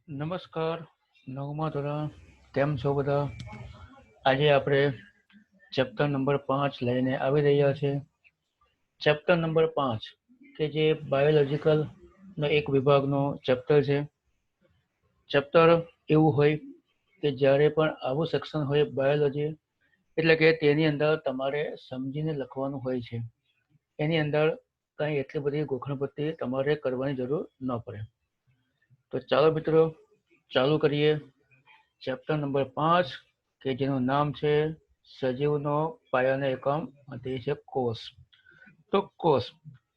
નમસ્કાર. નવમા ધોરણ કેમ છો બધા? આજે આપણે ચેપ્ટર નંબર 5 લઈને આવી રહ્યા છે. ચેપ્ટર નંબર 5 કે જે બાયોલોજીકલ નો એક વિભાગનો ચેપ્ટર છે. ચેપ્ટર એવું હોય કે જ્યારે પણ આવું સેક્શન હોય બાયોલોજી એટલે કે તેની અંદર તમારે સમજીને લખવાનું હોય છે. એની અંદર કંઈ એટલી બધી ગોખણપટ્ટી તમારે કરવાની જરૂર ન પડે. તો ચાલો મિત્રો ચાલુ કરીએ ચેપ્ટર નંબર 5 કે જેનું નામ છે સજીવનો પાયાનો એકમ અને તે છે કોષ. તો કોષ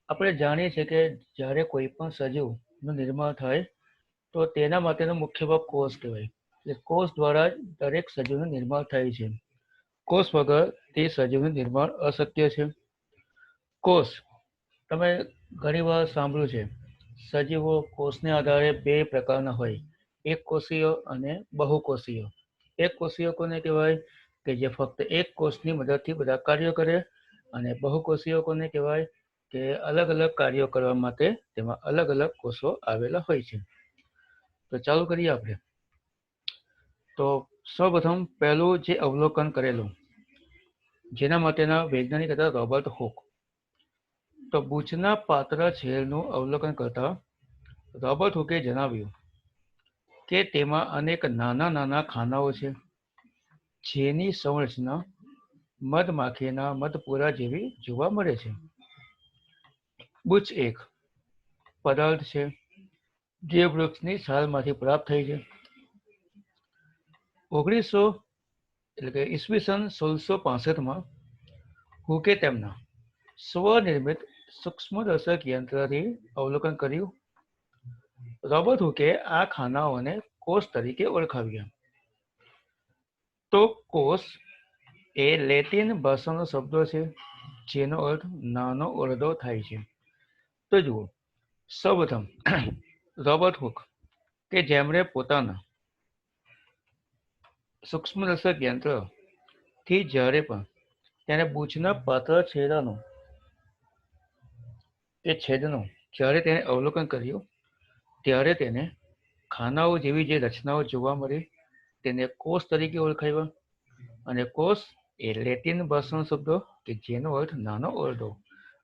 આપણે જાણીએ છીએ કે જ્યારે કોઈ પણ સજીવનું નિર્માણ થાય તો તેના માટેનો મુખ્ય ભાગ કોષ કહેવાય. એટલે કોષ દ્વારા જ દરેક સજીવનું નિર્માણ થાય છે. કોષ વગર તે સજીવનું નિર્માણ અશક્ય છે. કોષ તમે ઘણી વાર સાંભળ્યું છે સજીવો કોષને આધારે બે પ્રકારના હોય, એક કોષીય અને બહુકોષીય. એક કોષીય કોને કહેવાય કે જે ફક્ત એક કોષની મદદથી બધા કાર્યો કરે, અને બહુકોષીય કોને કહેવાય કે અલગ અલગ કાર્યો કરવા માટે તેમાં અલગ અલગ કોષો આવેલા હોય છે. તો ચાલુ કરીએ આપણે. તો સૌપ્રથમ પહેલું જે અવલોકન કરેલું જેના માટેના વૈજ્ઞાનિક હતા રોબર્ટ હુક. તો બૂચના પાતળા છેડનું અવલોકન કરતા રોબર્ટ હુકે જણાવ્યું કે તેમાં અનેક નાના નાના ખાનાઓ છે જેની સંરચના મધમાખીના મધપૂરા જેવી જોવા મળે છે. બૂચ એક પદાર્થ છે જે વૃક્ષની છાલમાંથી પ્રાપ્ત થઈ છે. 1665 હુકે તેમના સ્વનિર્મિત સૂક્ષ્મદર્શક યંત્રથી અવલોકન કર્યું. રોબર્ટ હુકે આ ખાનાઓને કોષ તરીકે ઓળખાવ્યા. તો કોષ એ લેટિન ભાષાનો શબ્દ છે જેનો અર્થ નાનો ઓરડો થાય છે. તો જુઓ, સૌપ્રથમ રોબર્ટ હુક કે જેમણે પોતાના સૂક્ષ્મદર્શક યંત્રથી જ્યારે પણ તેને બૂચના પાતળા છેડાનું જ્યારે તેને અવલોકન કર્યું ત્યારે તેને ખાનાઓ જેવી જે રચનાઓ જોવા મળી તેને કોષ તરીકે ઓળખાવ્યા. અને કોષ એ લેટિન ભાષાનો શબ્દ કે જેનો અર્થ નાનો ઓરડો.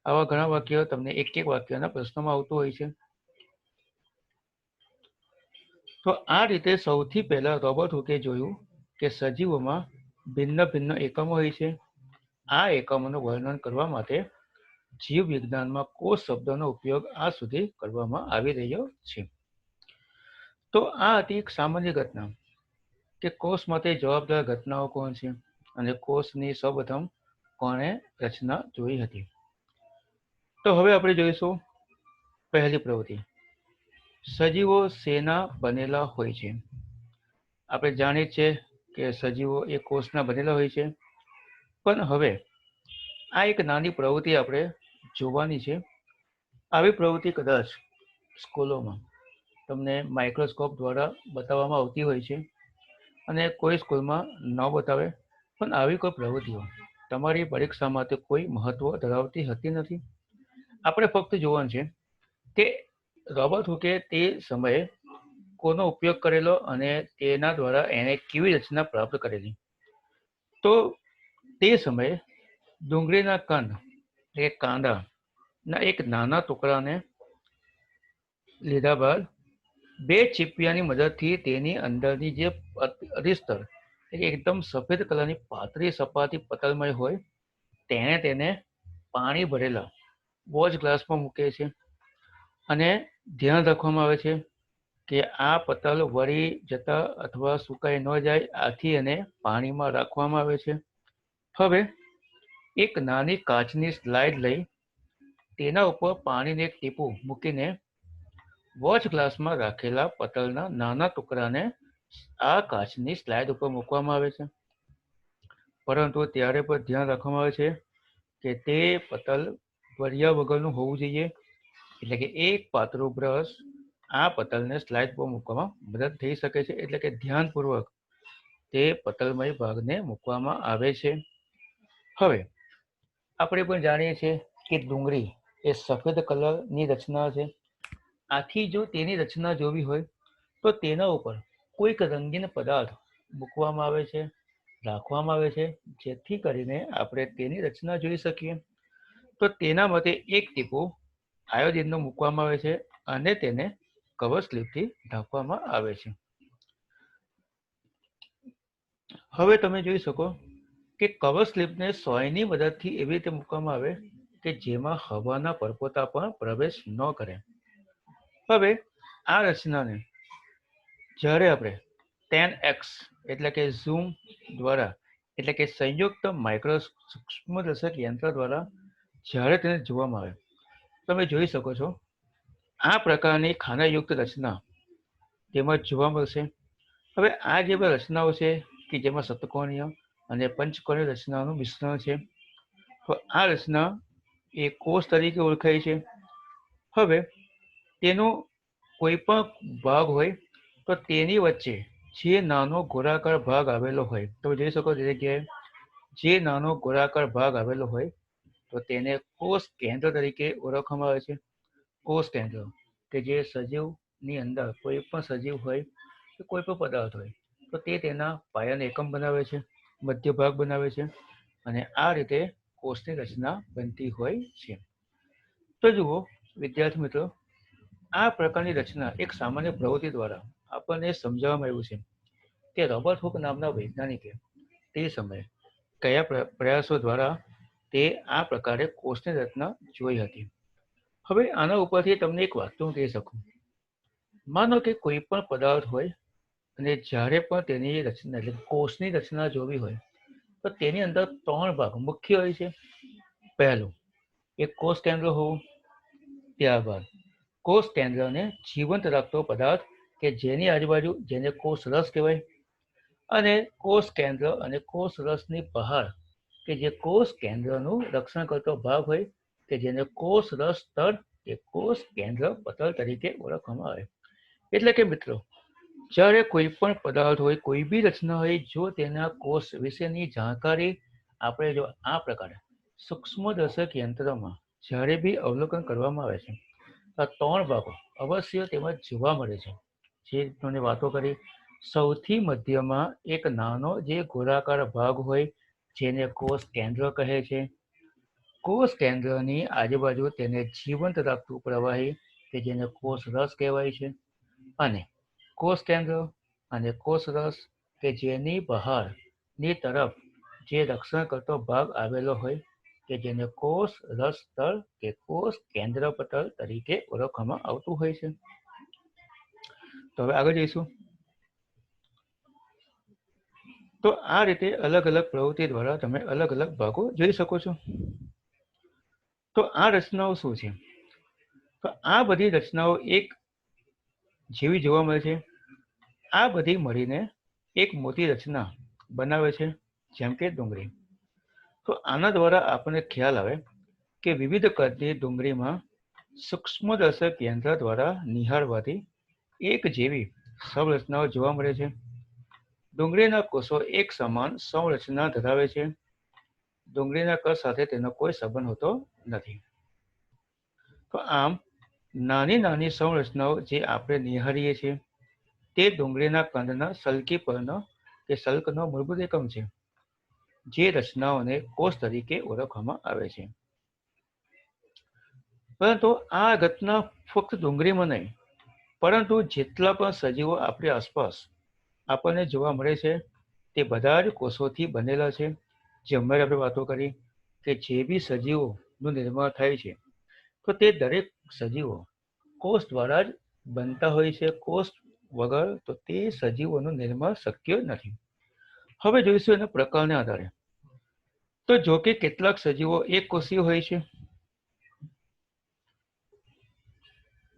આવા ઘણા વાક્યો તમને એક એક વાક્યના પ્રશ્નોમાં આવતું હોય છે. તો આ રીતે સૌથી પહેલા રોબર્ટ હુકે જોયું કે સજીવોમાં ભિન્ન ભિન્ન એકમો હોય છે. આ એકમોનું વર્ણન કરવા માટે જીવ વિજ્ઞાનમાં કોષ શબ્દનો ઉપયોગ આ સુધી કરવામાં આવી રહ્યો છે. તો આ હતી એક સામાન્ય ઘટના કે કોષ માટે જવાબદાર ઘટનાઓ કોણ છે અને કોષની સૌપ્રથમ કોણે રચના જોઈ હતી. તો હવે આપણે જોઈશું પહેલી પ્રવૃત્તિ, સજીવો શેના બનેલા હોય છે. આપણે જાણીએ છીએ કે સજીવો એ કોષના બનેલા હોય છે, પણ હવે આ એક નાની પ્રવૃત્તિ આપણે જોવાની છે. આવી પ્રવૃત્તિ કદાચ સ્કૂલોમાં તમને માઇક્રોસ્કોપ દ્વારા બતાવવામાં આવતી હોય છે અને કોઈ સ્કૂલમાં ન બતાવે, પણ આવી કોઈ પ્રવૃત્તિઓ તમારી પરીક્ષા માટે કોઈ મહત્વ ધરાવતી હતી નથી. આપણે ફક્ત જોવાનું છે કે રોબર્ટ હુકે તે સમયે કોનો ઉપયોગ કરેલો અને તેના દ્વારા એને કેવી રચના પ્રાપ્ત કરેલી. તો તે સમયે ડુંગળીના કંદ એ કાંદાના એક નાના ટુકડાને લીધા બાદ બે ચીપિયાની મદદથી તેની અંદરની જે અધિસ્તર એકદમ સફેદ કલરની પાતળી સપાટી પટલમય હોય તેને પાણી ભરેલા વોચ ગ્લાસમાં મૂકે છે અને ધ્યાન રાખવામાં આવે છે કે આ પતલ વળી જતા અથવા સુકાઈ ન જાય, આથી એને પાણીમાં રાખવામાં આવે છે. હવે એક નાની કાચની સ્લાઇડ લઈ તેના ઉપર પાણીને એક ટીપું મૂકીને વોચ ગ્લાસમાં રાખેલા પટલના નાના ટુકડાને આ કાચની સ્લાઇડ ઉપર મૂકવામાં આવે છે. પરંતુ ત્યારે પણ ધ્યાન રાખવામાં આવે છે કે તે પતલ ભર્યા વગરનું હોવું જોઈએ. એટલે કે એક પાતળું બ્રશ આ પટલને સ્લાઇડ પર મૂકવામાં મદદ થઈ શકે છે. એટલે કે ધ્યાનપૂર્વક તે પટલમય ભાગને મૂકવામાં આવે છે. હવે આપણે પણ જાણીએ છીએ કે ડુંગળી એ સફેદ કલરની રચના છે. આથી જો તેની રચના જોવી હોય તો તેના ઉપર કોઈક રંગીન પદાર્થ મૂકવામાં આવે છે, રાખવામાં આવે છે, જેથી કરીને આપણે તેની રચના જોઈ શકીએ. તો તેના માટે એક ટીપું આયોડિનનો મૂકવામાં આવે છે અને તેને કવર સ્લિપથી ઢાંકવામાં આવે છે. હવે તમે જોઈ શકો કે કવર સ્લિપને સોયની મદદથી એવી રીતે મૂકવામાં આવે કે જેમાં હવાના પરપોટા પણ પ્રવેશ ન કરે. હવે આ રચનાને જ્યારે આપણે 10x એટલે કે ઝૂમ દ્વારા એટલે કે સંયુક્ત માઇક્રો સૂક્ષ્મદર્શક યંત્ર દ્વારા જ્યારે તેને જોવામાં આવે તમે જોઈ શકો છો આ પ્રકારની ખાનાયુક્ત રચના તેમાં જોવા મળશે. હવે આ જે રચનાઓ છે કે જેમાં ષટકોણીય અને પંચકોણીય રચનાઓનું મિશ્રણ છે, તો આ રચના એ કોષ તરીકે ઓળખાય છે. હવે તેનો કોઈ પણ ભાગ હોય તો તેની વચ્ચે જે નાનો ગોળાકાર ભાગ આવેલો હોય, તમે જોઈ શકો તે જગ્યાએ જે નાનો ગોળાકાર ભાગ આવેલો હોય તો તેને કોષ કેન્દ્ર તરીકે ઓળખવામાં આવે છે. કોષ કેન્દ્ર કે જે સજીવની અંદર કોઈ પણ સજીવ હોય કે કોઈ પણ પદાર્થ હોય તો તે તેના પાયાનો એકમ બનાવે છે, મધ્ય ભાગ બનાવે છે અને આ રીતે કોષની રચના બનતી હોય છે. તો જુઓ વિદ્યાર્થી મિત્રો, આ પ્રકારની રચના એક સામાન્ય પ્રવૃત્તિ દ્વારા આપણને સમજાવવામાં આવ્યું છે કે રોબર્ટ હુક નામના વૈજ્ઞાનિકે તે સમયે કયા પ્રયાસો દ્વારા તે આ પ્રકારે કોષની રચના જોઈ હતી. હવે આના ઉપરથી તમને એક વાત હું કહી શકું. માનો કે કોઈ પણ પદાર્થ હોય અને જ્યારે પણ તેની રચના એટલે કોષની રચના જોવી હોય તો તેની અંદર 3 ભાગ મુખ્ય હોય છે. પહેલું એક કોષ કેન્દ્ર હોવું, ત્યારબાદ કોષ કેન્દ્રને જીવંત રાખતો પદાર્થ કે જેની આજુબાજુ જેને કોષ રસ કહેવાય, અને કોષ કેન્દ્ર અને કોષ રસની બહાર કે જે કોષ કેન્દ્રનું રક્ષણ કરતો ભાગ હોય કે જેને કોષ રસ તળ કે કોષ કેન્દ્ર પટલ તરીકે ઓળખવામાં આવે. એટલે કે મિત્રો, જ્યારે કોઈ પણ પદાર્થ હોય, કોઈ બી રચના હોય, જો તેના કોષ વિશેની જાણકારી આપણે જો આ પ્રકારે સૂક્ષ્મદર્શક યંત્રમાં જ્યારે બી અવલોકન કરવામાં આવે છે આ 3 ભાગો અવશ્ય તેમાં જોવા મળે છે. જે તમને વાતો કરી, સૌથી મધ્યમાં એક નાનો જે ગોળાકાર ભાગ હોય જેને કોષ કેન્દ્ર કહે છે. કોષ કેન્દ્રની આજુબાજુ તેને જીવંત રાખતું પ્રવાહી કે જેને કોષ રસ કહેવાય છે, અને કોષ કેન્દ્ર અને કોષ રસ કે જેની બહારની તરફ જે રક્ષણ કરતો ભાગ આવેલો હોય કે જેને કોષ રસ તળ કે કોષ કેન્દ્ર પટલ તરીકે ઓળખવામાં આવતું હોય છે. તો હવે આગળ જઈશું. તો આ રીતે અલગ અલગ પ્રવૃત્તિ દ્વારા તમે અલગ અલગ ભાગો જોઈ શકો છો. તો આ રચનાઓ શું છે? તો આ બધી રચનાઓ એક જેવી જોવા મળે છે. આ બધી મળીને એક મોટી રચના બનાવે છે, જેમ કે ડુંગળી. તો આના દ્વારા આપણને ખ્યાલ આવે કે વિવિધ કદની ડુંગળીમાં સૂક્ષ્મદર્શક યંત્ર દ્વારા નિહાળવાથી એક જેવી સંરચનાઓ જોવા મળે છે. ડુંગળીના કોષો એક સમાન સંરચના ધરાવે છે. ડુંગળીના કદ સાથે તેનો કોઈ સંબંધ હોતો નથી. તો આમ નાની નાની સંરચનાઓ જે આપણે નિહાળીએ છીએ તે ડુંગળીના કંદના સલ્કી પરનો કે સલ્કનો મૂળભૂત એકમ છે, જે રચનાઓને કોષ તરીકે ઓળખવામાં આવે છે. પરંતુ આ ઘટના ફક્ત ડુંગળીમાં નહીં, પરંતુ જેટલા પણ સજીવો આપણી આસપાસ આપણને જોવા મળે છે તે બધા જ કોષોથી બનેલા છે. જે હમણાં આપણે વાતો કરી કે જે બી સજીવોનું નિર્માણ થાય છે તો તે દરેક સજીવો કોષ દ્વારા જ બનતા હોય છે. કોષ વગર તો તે સજીવોનું નિર્માણ શક્ય નથી. હવે જોઈશું એના પ્રકારને આધારે. તો જો કે કેટલાક સજીવો એક કોષીય હોય છે,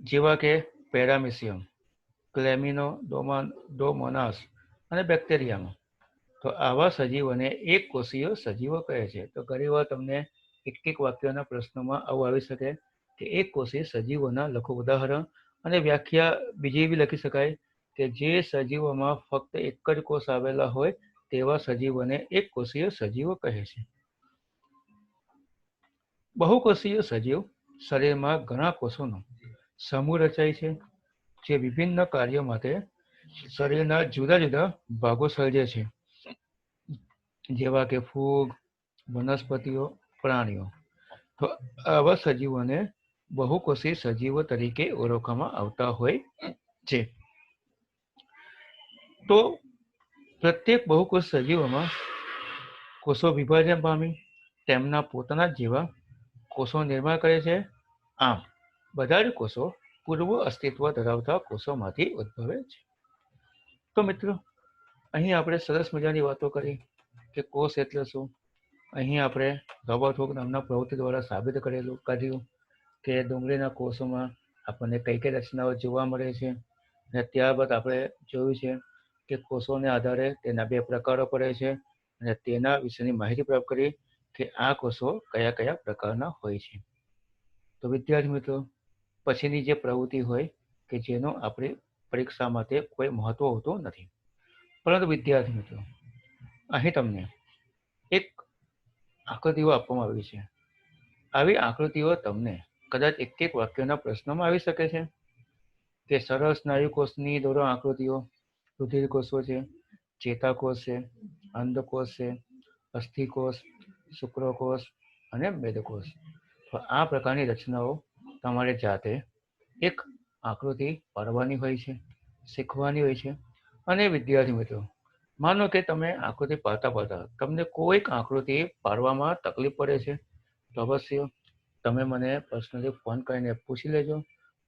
જેવા કે પેરામિસિયમ, ક્લેમિનોડોમોનાસ અને બેક્ટેરિયામાં. તો આવા સજીવોને એક કોષીય સજીવો કહે છે. તો ઘણીવાર તમને એક વાક્યના પ્રશ્નોમાં આવું આવી શકે કે એક કોષીય સજીવોના લખો ઉદાહરણ અને વ્યાખ્યા બીજી એવી લખી શકાય કે જે સજીવોમાં ફક્ત એક જ કોષ આવેલા હોય તેવા સજીવોને એક કોષીય સજીવો કહે છે. બહુકોષીય સજીવ શરીરમાં ઘણા કોષોનો સમૂહ રચાય છે, જે વિભિન્ન કાર્યો માટે શરીરના જુદા જુદા ભાગો સર્જે છે, જેવા કે ફૂગ, વનસ્પતિઓ, પ્રાણીઓ. તો આવા સજીવોને બહુકોષી સજીવો તરીકે ઓળખવામાં આવતા હોય છે. તો પ્રત્યેક બહુકોષ સજીવોમાં કોષો વિભાજન પામી તેમના પોતાના જેવા કોષો નિર્માણ કરે છે. આમ બધા જ કોષો પૂર્વ અસ્તિત્વ ધરાવતા કોષોમાંથી ઉદ્ભવે છે. તો મિત્રો, અહીં આપણે સરસ મજાની વાતો કરી કે કોષ એટલે શું. અહીં આપણે રોબર્ટ હુક નામના પ્રવૃત્તિ દ્વારા સાબિત કર્યું કે ડુંગળીના કોષોમાં આપણને કઈ કઈ રચનાઓ જોવા મળે છે. અને ત્યારબાદ આપણે જોયું છે કે કોષોને આધારે તેના 2 પ્રકારો પડે છે અને તેના વિશેની માહિતી પ્રાપ્ત કરી કે આ કોષો કયા કયા પ્રકારના હોય છે. તો વિદ્યાર્થી મિત્રો, પછીની જે પ્રવૃત્તિ હોય કે જેનો આપણી પરીક્ષા માટે કોઈ મહત્વ હોતું નથી, પરંતુ વિદ્યાર્થી મિત્રો, અહીં તમને એક આકૃતિઓ આપવામાં આવી છે. આવી આકૃતિઓ તમને કદાચ એક વાક્યના પ્રશ્નોમાં આવી શકે છે કે સરળ સ્નાયુ કોષની દોરો આકૃતિઓ, રુધિર કોષો છે, ચેતાકોષ છે, અંડકોષ છે, અસ્થિકોષ, શુક્રકોષ અને મેદકોષ. તો આ પ્રકારની રચનાઓ તમારે જાતે એક આકૃતિ પાડવાની હોય છે, શીખવાની હોય છે. અને વિદ્યાર્થી મિત્રો, માનો કે તમે આકૃતિ પાડતા તમને કોઈક આકૃતિ પાડવામાં તકલીફ પડે છે, તો અવશ્ય તમે મને પર્સનલી ફોન કરીને પૂછી લેજો.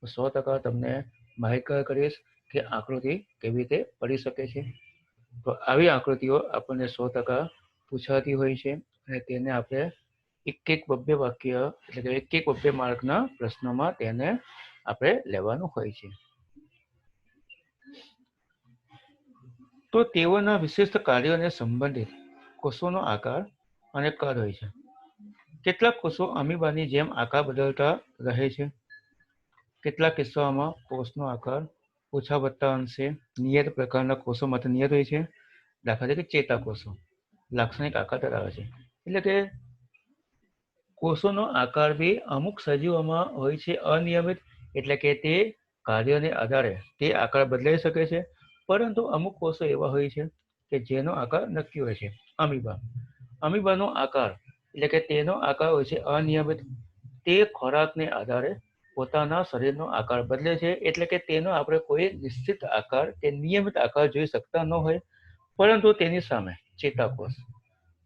100% તમને માહિતગાર કરીશ કે આકૃતિ કેવી રીતે પડી શકે છે. તો આવી આકૃતિઓ આપણને 100% પૂછાતી હોય છે અને તેને આપણે એક બબ્બે વાક્ય એટલે કે એક બબ્બે માર્કના પ્રશ્નોમાં તેને આપણે લેવાનું હોય છે. તો તેઓના વિશિષ્ટ કાર્યોને સંબંધિત કોષોનો આકાર અને કદ હોય છે. કેટલાક કોષો અમીબાની જેમ આકાર બદલતા રહે છે. કેટલાક કિસ્સાઓમાં કોષનો આકાર ઓછા વત્તા અંશે નિયત પ્રકારના કોષોમાંથી નિયત હોય છે. દાખલા તરીકે ચેતાકોષો લાક્ષણિક આકાર ધરાવે છે. એટલે કે કોષોનો આકાર બી અમુક સજીવોમાં હોય છે અનિયમિત, એટલે કે તે કાર્યને આધારે તે આકાર બદલાઈ શકે છે. પરંતુ અમુક કોષો એવા હોય છે કે જેનો આકાર નક્કી હોય છે. અમીબાનો આકાર એટલે કે તેનો આકાર હોય છે અનિયમિત. તે ખોરાકને આધારે પોતાના શરીરનો આકાર બદલે છે. એટલે કે તેનો આપણે કોઈ નિશ્ચિત આકાર કે નિયમિત આકાર જોઈ શકતા ન હોય. પરંતુ તેની સામે ચેતાકોષ,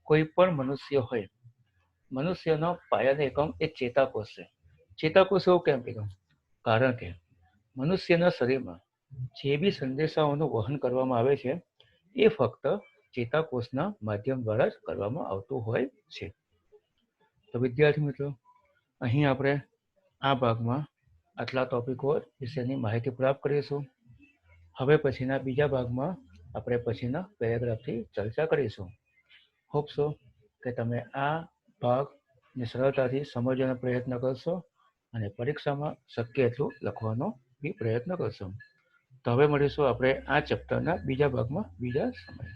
કોઈ પણ મનુષ્ય હોય, મનુષ્યનો પાયાનો એકમ એ ચેતાકોષ છે. ચેતાકોષ એવું કેમ કીધું? કારણ કે મનુષ્યના શરીરમાં જે બી સંદેશાઓનું વહન કરવામાં આવે છે એ ફક્ત ચેતાકોષના માધ્યમ દ્વારા જ કરવામાં આવતું હોય છે. તો વિદ્યાર્થી મિત્રો, અહીં આપણે આ ભાગમાં આટલા ટોપિકો વિશેની માહિતી પ્રાપ્ત કરીશું. હવે પછીના બીજા ભાગમાં આપણે પછીના પેરેગ્રાફથી ચર્ચા કરીશું. હોપ સો કે તમે આ ભાગને સરળતાથી સમજવાનો પ્રયત્ન કરશો અને પરીક્ષામાં શક્ય એટલું લખવાનો બી પ્રયત્ન કરશો. તો હવે મળીશું આપણે આ ચેપ્ટરના બીજા ભાગમાં બીજા સમયે.